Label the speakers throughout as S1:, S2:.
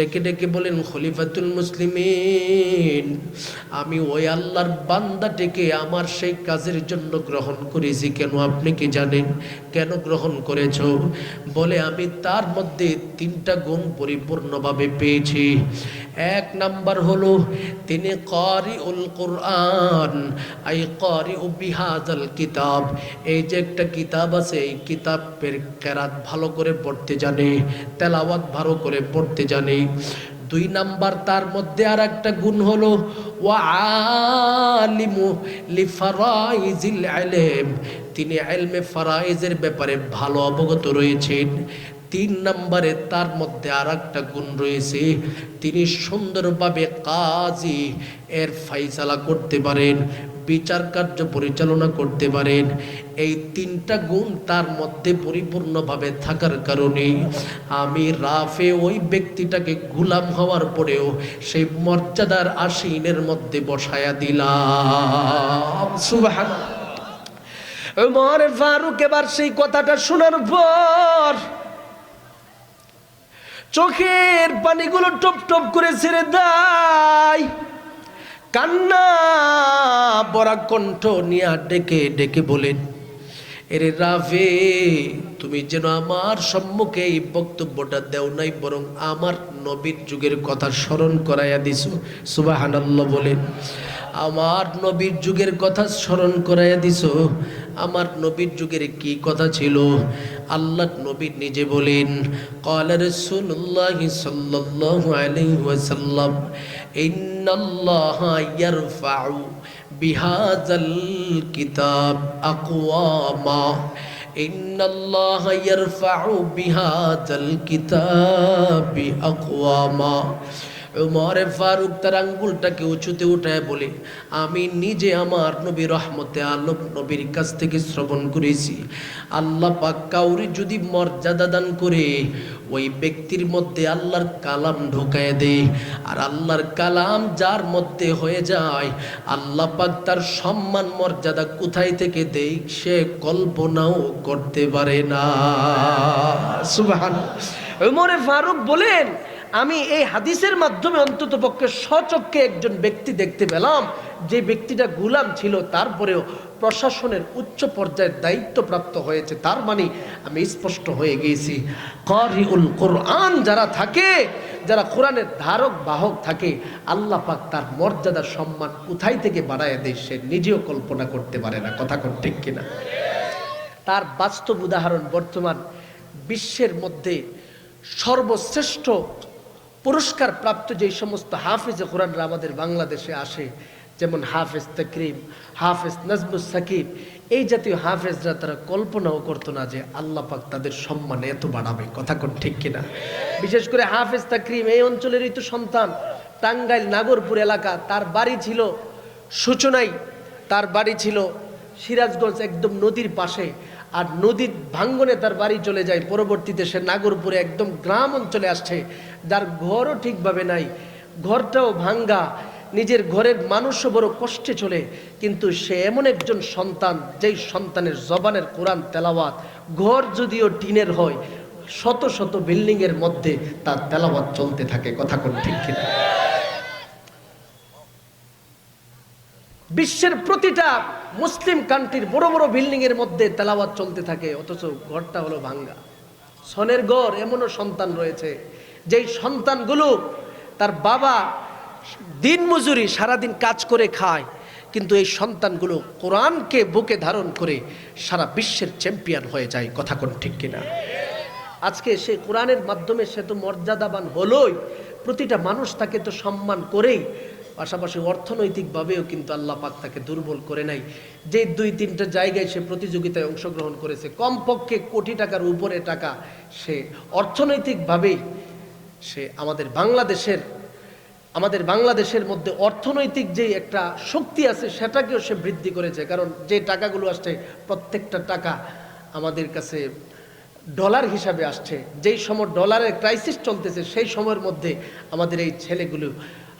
S1: ডেকে ডেকে বলেন, খলিফাতুল মুসলিমিন, আমি ওই আল্লাহর বান্দাটিকে আমার সেই কাজের জন্য গ্রহণ করেছি। কেন আপনি কি জানেন কেন গ্রহণ করেছ? বলে, আমি তার মধ্যে 3টা গুণ পরিপূর্ণভাবে পেয়েছি। 1 নাম্বার হলো তিনি কারিউল কোরআন, আই কারিউ বিহাযাল কিতাব। এই যে একটা কিতাব আছে, এই কিতাবের কেরাত ভালো করে পড়তে জানে, তেলাওয়াত ভালো করে পড়তে জানে। 2 নাম্বার তার মধ্যে আর একটা গুণ হলো ওয়া আলিমু লিফারাইজিল ইলম, তিনি ইলমে ফারাইজের ব্যাপারে ভালো অবগত রয়েছেন। 3 নম্বরে তার মধ্যে আর একটা গুণ রয়েছে, তিনি সুন্দরভাবে কাজী এর ফাইসালা করতে পারেন, বিচার কার্য পরিচালনা করতে পারেন। এই 3টা গুণ তার মধ্যে পরিপূর্ণভাবে থাকার কারণে আমি রাফে ওই ব্যক্তিটাকে গোলাম হওয়ার পরেও সেই মর্যাদার আসীনের মধ্যে বসায়া দিলাম। সুবহানাল্লাহ। ওমর ফারুক এবার সেই কথাটা শোনার পর চোখের পানিগুলো টপ টপ করে ছেড়ে দেয়, কান্না বড়া কণ্ঠ নিয়ে ডেকে ডেকে বলেন, এরে রাফে, তুমি যেন আমার সম্মুখে এই বক্তব্যটা দেও নাই, বরং আমার নবীর যুগের কথা স্মরণ করাইয়া দিছো। সুবহানাল্লাহ বলেন। আমার নবীর যুগের কথা স্মরণ করাইয়া দিছো। আমার নবীর যুগের কি কথা ছিল? আল্লাহ নবী নিজে বলেন, ক্বালা রাসূলুল্লাহ সাল্লাল্লাহু আলাইহি ওয়াসাল্লাম, ইন্নাল্লাহা ইয়ারফাউ বিহাযাল কিতাব আকওয়ামা, ইন্নাল্লাহা ইয়ারফাউ বিহাযাল কিতাবি আকওয়ামা। ওমর ফারুক তার আঙ্গুলটাকে উঁচুতে উঠায় বলে, আমি নিজে আমার নবী রহমতে আলম নবীর কাছ থেকে শ্রবণ করেছি, আল্লাহ পাক কাউরি যদি মর্যাদা দান করে, ওই ব্যক্তির মধ্যে আল্লাহর কালাম ঢোকায় দেয়। আর আল্লাহর কালাম যার মধ্যে হয়ে যায়, আল্লাহ পাক তার সম্মান মর্যাদা কোথায় থেকে দেয় সে কল্পনাও করতে পারে না। সুবহানাল্লাহ। ওমর ফারুক বলেন, আমি এই হাদিসের মাধ্যমে অন্তত পক্ষে স্বচক্ষে একজন ব্যক্তি দেখতে পেলাম, যে ব্যক্তিটা গোলাম ছিল তারপরেও প্রশাসনের উচ্চ পর্যায়ের দায়িত্বপ্রাপ্ত হয়েছে। তার মানে আমি স্পষ্ট হয়ে গিয়েছি, কারিউল কোরআন যারা থাকে, যারা কোরআনের ধারক বাহক থাকে, আল্লাহ পাক তার মর্যাদা সম্মান কোথায় থেকে বাড়ায় দেয় সে নিজেও কল্পনা করতে পারে না। কথা কোন ঠিক কিনা? তার বাস্তব উদাহরণ বর্তমান বিশ্বের মধ্যে সর্বশ্রেষ্ঠ পুরস্কার প্রাপ্ত যেই সমস্ত হাফেজে কোরআনরা আমাদের বাংলাদেশে আসে, যেমন হাফেজ তাকরিম, হাফেজ নাজমুস সাকিব, এই জাতীয় হাফেজরা তারা কল্পনাও করতো না যে আল্লাহ পাক তাদের সম্মান এত বাড়াবে। কথা কোন ঠিক কিনা? বিশেষ করে হাফেজ তাকরিম এই অঞ্চলেরই তো সন্তান, টাঙ্গাইল নাগরপুর এলাকা। তার বাড়ি ছিল সূচনায়, তার বাড়ি ছিল সিরাজগঞ্জ একদম নদীর পাশে, আর নদীর ভাঙ্গনে তার বাড়ি চলে যায়। পরবর্তীতে সে নাগরপুরে একদম গ্রাম অঞ্চলে আসছে, যার ঘরও ঠিকভাবে নাই, ঘরটাও ভাঙ্গা, নিজের ঘরের মানুষও বড় কষ্টে চলে। কিন্তু সে এমন একজন সন্তান, যেই সন্তানের জবানের কোরআন তেলাওয়াত, ঘর যদিও টিনের হয়, শত শত বিল্ডিংয়ের মধ্যে তার তেলাওয়াত চলতে থাকে। কথা কোন ঠিক কিনা? বিশ্বের প্রতিটা মুসলিম কান্ট্রির বড় বড় বিল্ডিং এর মধ্যে তেলাওয়াত চলতে থাকে, অথচ ঘরটা হলো ভাঙ্গা, সনের ঘর। এমনও সন্তান রয়েছে যেই সন্তানগুলো তার বাবা দিন মজুরি সারাদিন কাজ করে খায়, কিন্তু এই সন্তানগুলো কোরআনকে বুকে ধারণ করে সারা বিশ্বের চ্যাম্পিয়ন হয়ে যায়। কথা কোন ঠিক কিনা? আজকে সে কোরআনের মাধ্যমে সে তো মর্যাদাবান হলোই, প্রতিটা মানুষ তাকে তো সম্মান করেই, পাশাপাশি অর্থনৈতিকভাবেও কিন্তু আল্লাহ পাক তাকে দুর্বল করে নাই। যে 2-3টা জায়গায় সে প্রতিযোগিতায় অংশগ্রহণ করেছে, কমপক্ষে কোটি টাকার উপরে টাকা সে অর্থনৈতিকভাবেই সে আমাদের বাংলাদেশের মধ্যে অর্থনৈতিক যে একটা শক্তি আছে সেটাকেও সে বৃদ্ধি করেছে। কারণ যে টাকাগুলো আসছে, প্রত্যেকটা টাকা আমাদের কাছে ডলার হিসাবে আসছে। যেই সময় ডলারের ক্রাইসিস চলতেছে, সেই সময়ের মধ্যে আমাদের এই ছেলেগুলো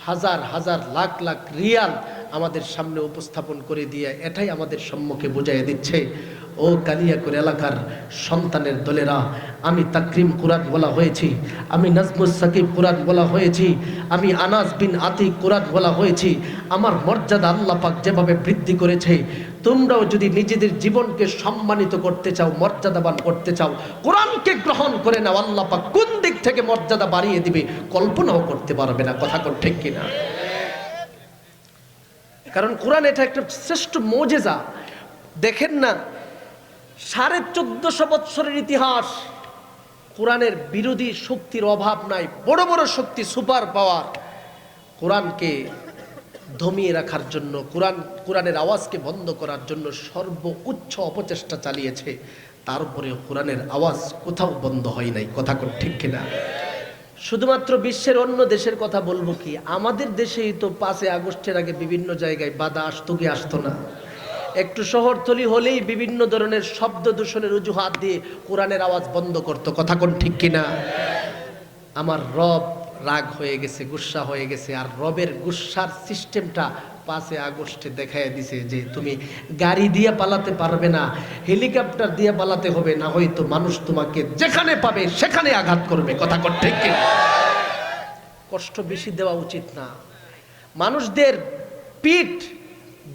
S1: হাজার হাজার লাখ লাখ রিয়াল আমাদের সামনে উপস্থাপন করে দিয়ে এটাই আমাদের সম্মুখে বুঝাইয়া দিচ্ছে, ও কালিয়াকুর এলাকার সন্তানের দলেরা, আমি তাকরিম কুরআন বলা হয়েছি, আমি নাজমুস সাকিব কুরআন বলা হয়েছি, আমি আনাস বিন আতিক কুরআন বলা হয়েছি। আমার মর্যাদা আল্লাহ পাক যেভাবে বৃদ্ধি করেছে, তোমরাও যদি নিজেদের জীবনকে সম্মানিত করতে চাও, মর্যাদাবান করতে চাও, কোরআনকে গ্রহণ করে নাও, আল্লাহ পাক কোন দিক থেকে মর্যাদা বাড়িয়ে দিবে কল্পনাও করতে পারবে না। কথা কোন ঠিক কিনা? কারণ কোরআন এটা একটা শ্রেষ্ঠ মুজিজা। দেখেন না, 1450 বছরের ইতিহাস, কোরআনের বিরোধী শক্তির অভাব নাই। বড় বড় শক্তি, সুপার পাওয়ার, কোরআনকে দমিয়ে রাখার জন্য, কোরআনের আওয়াজকে বন্ধ করার জন্য সর্বোচ্চ অপচেষ্টা চালিয়েছে। তারপরেও কোরআনের আওয়াজ কোথাও বন্ধ হয় নাই। কথা ঠিক কিনা? শুধুমাত্র বিশ্বের অন্য দেশের কথা বলবো কি, আমাদের দেশেই তো 5 আগস্টের আগে বিভিন্ন জায়গায় বাধা আসতো কি আসতো না? একটু শহরতলি হলেই বিভিন্ন ধরনের শব্দ দূষণের অজুহাত দিয়ে কোরআনের আওয়াজ বন্ধ করতো। কথা কোন ঠিক কিনা? আমার রব রাগ হয়ে গেছে, গুসা হয়ে গেছে। আর রবের গুসার সিস্টেমটা 5 আগস্টে দেখায় দিছে যে তুমি গাড়ি দিয়ে পালাতে পারবে না, হেলিকপ্টার দিয়ে পালাতে হবে, না হয়তো মানুষ তোমাকে যেখানে পাবে সেখানে আঘাত করবে। কথা কোন ঠিক কিনা? কষ্ট বেশি দেওয়া উচিত না। মানুষদের পিঠ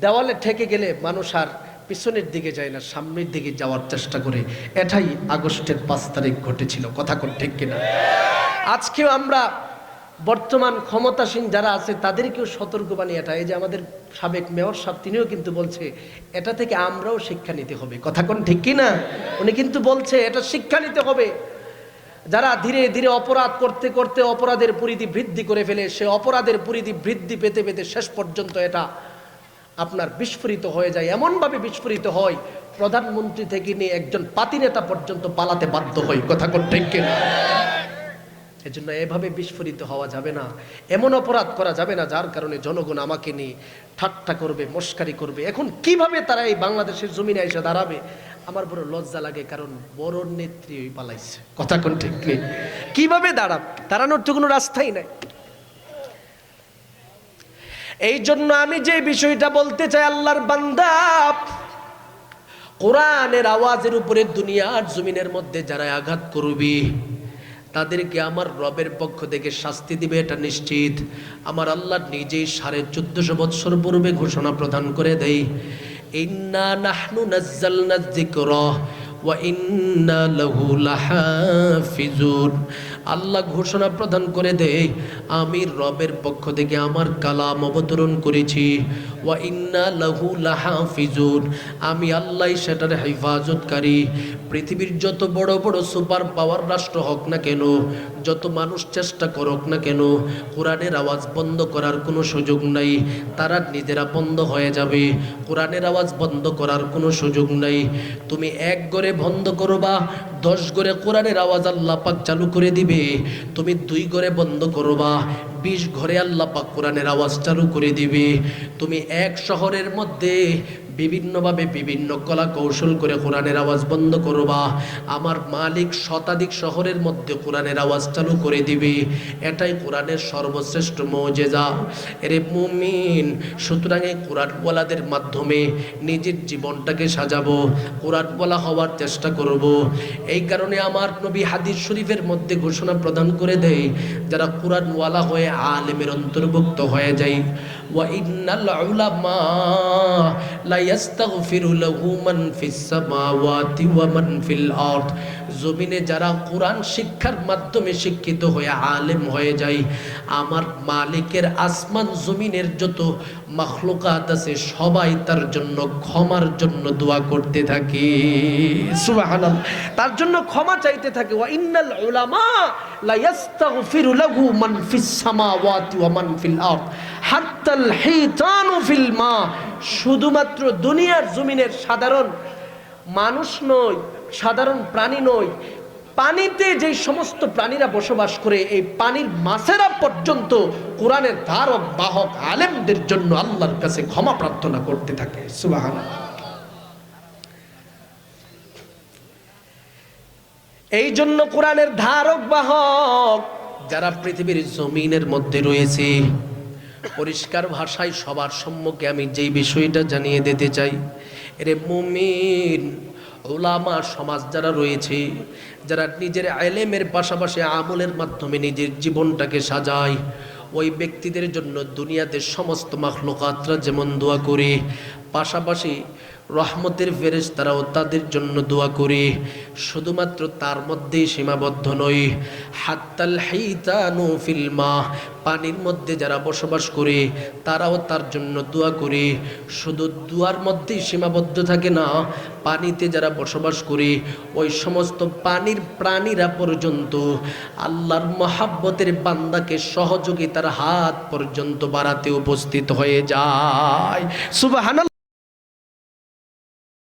S1: দেওয়ালে ঠেকে গেলে মানুষ আর পিছনের দিকে যায় না, সামনের দিকে যাওয়ার চেষ্টা করে। এটাই আগস্টের 5 তারিখ ঘটেছিল। কথা কোন ঠিক কিনা? আজকেও আমরা বর্তমান ক্ষমতাসীন যারা আছে তাদেরকেও সতর্কবাণী এটা, এই যে আমাদের সাবেক মেয়র সাহেব তিনিও কিন্তু বলছে এটা থেকে আমরাও শিক্ষা নিতে হবে। কথা কোন ঠিক কিনা? উনি কিন্তু বলছে এটা শিক্ষা নিতে হবে। যারা ধীরে ধীরে অপরাধ করতে করতে অপরাধের পরিধি বৃদ্ধি করে ফেলে, সে অপরাধের পরিধি বৃদ্ধি পেতে পেতে শেষ পর্যন্ত এটা আপনার বিস্ফোরিত হয়ে যায়। এমনভাবে বিস্ফোরিত হয়, প্রধানমন্ত্রী থেকে নিয়ে একজন পাতি নেতা পর্যন্ত পালাতে বাধ্য হয়। কথা কোন ঠিক কিনা? এজন্য এভাবে বিস্ফোরিত হওয়া যাবে না, এমন অপরাধ করা যাবে না যার কারণে জনগণ আমাকে নিয়ে ঠাট্টা করবে, মস্কারি করবে। এখন কিভাবে তারা এই বাংলাদেশের জমিনে এসে দাঁড়াবে, আমার বড় লজ্জা লাগে, কারণ বড় নেত্রী ওই পালাইছে। কথা কোন ঠিক নেই? কিভাবে দাঁড়ানোর তো কোনো রাস্তাই নাই। এই জন্য আমি যে বিষয়টা বলতে চাই, আল্লাহর বান্দা, কোরআনের আওয়াজের উপরে দুনিয়ার জমিনের মধ্যে যারা আঘাত করবে তাদেরকে আমার রবের পক্ষ থেকে শাস্তি দিবে, এটা নিশ্চিত। আমার আল্লাহ নিজেই 1450 বছর পূর্বে ঘোষণা প্রদান করে দেয়, ইন্না নাহনু নাজ্জালনা যিকরা ওয়া ইন্না লাহু লাহাফিজুন। আল্লাহ ঘোষণা প্রদান করে দেয়, আমি রবের পক্ষ থেকে আমার কালাম অবতরণ করেছি, ওয়া ইন্না লাহু লাহাফিজুন, আমি আল্লাহ সেটার হেফাজতকারী। পৃথিবীর যত বড় বড় সুপার পাওয়ার রাষ্ট্র হোক না কেন, যত মানুষ চেষ্টা করুক না কেন, কোরআনের আওয়াজ বন্ধ করার কোনো সুযোগ নাই। তারা নিজেরা বন্ধ হয়ে যাবে। কোরআনের আওয়াজ বন্ধ করার কোনো সুযোগ নাই। তুমি 1 ঘরে বন্ধ করবা, 10 ঘরে কোরআনের আওয়াজ আল্লাহ পাক চালু করে দিবে। তুমি 2 ঘরে বন্ধ করবা, 20 ঘরে আল্লাহ পাক কোরআনের আওয়াজ চালু করে দিবে। তুমি এক শহরের মধ্যে বিভিন্নভাবে বিভিন্ন কলা কৌশল করে কোরআনের আওয়াজ বন্ধ করবা, আমার মালিক শতাধিক শহরের মধ্যে কোরআনের আওয়াজ চালু করে দিবে। এটাই কোরআনের সর্বশ্রেষ্ঠ মুজিজা। এরে মুমিন, সুতরাং এই কোরআন ওয়ালাদের মাধ্যমে নিজের জীবনটাকে সাজাবো, কোরআন ওয়ালা হওয়ার চেষ্টা করব। এই কারণে আমার নবী হাদিস শরীফের মধ্যে ঘোষণা প্রদান করে দেয়, যারা কোরআন ওয়ালা হয়ে আলেমের অন্তর্ভুক্ত হয়ে যায়, ওয়া ইন্নাল উলামা লা ইয়াস্তাগফিরু লাহু মান ফিস সামাওয়াতি ওয়া মান ফিল আরদ। জমিনে যারা কোরআন শিক্ষার মাধ্যমে শিক্ষিত হয়ে আলেম হয়ে যায়, আমার মালিকের আসমান জমিনের যত মাখলুকাত আছে সবাই তার জন্য ক্ষমার জন্য দোয়া করতে থাকে। সুবহানাল্লাহ, তার জন্য ক্ষমা চাইতে থাকে। ওয়া ইন্নাল উলামা লা ইয়াস্তাগফিরু লাহু মান ফিস সামাওয়াতি ওয়া মান ফিল আরদ হাত্তাল হিতানু ফিল মা। শুধুমাত্র দুনিয়ার জমিনের সাধারণ মানুষ নয়, সাধারণ প্রাণী নয়, পানিতে যে সমস্ত প্রাণীরা বসবাস করে, এই পানির মাছেরা পর্যন্ত কোরআনের ধারক বাহক আলেমদের জন্য আল্লাহর কাছে ক্ষমা প্রার্থনা করতে থাকে। সুবহানাল্লাহ। এই জন্য কোরআনের ধারক বাহক যারা পৃথিবীর জমিনের মধ্যে রয়েছে, পরিষ্কার ভাষায় সবার সম্মুখে আমি যেই বিষয়টা জানিয়ে দিতে চাই, এরে মুমিন, উলামা সমাজ যারা রয়েছে, যারা নিজের ইলমের পাশাপাশি আমলের মাধ্যমে নিজের জীবনটাকে সাজায়, ওই ব্যক্তিদের জন্য দুনিয়াতে সমস্ত মাখলুকাতরা যেমন দোয়া করে, পাশাপাশি রহমতের ফেরেশতারাও তাদের জন্য দোয়া করে। শুধুমাত্র তার মধ্যেই সীমাবদ্ধ নয়, হাত্তাল হাইতানু ফিল মা, পানির মধ্যে যারা বসবাস করে তারাও তার জন্য দোয়া করে। শুধু দুয়ার মধ্যেই সীমাবদ্ধ থাকে না, পানিতে যারা বসবাস করে ওই সমস্ত পানির প্রাণীরা পর্যন্ত আল্লাহর মহাব্বতের বান্দাকে সহযোগিতার হাত পর্যন্ত বাড়াতে উপস্থিত হয়ে যায়। সুবহানাল্লাহ।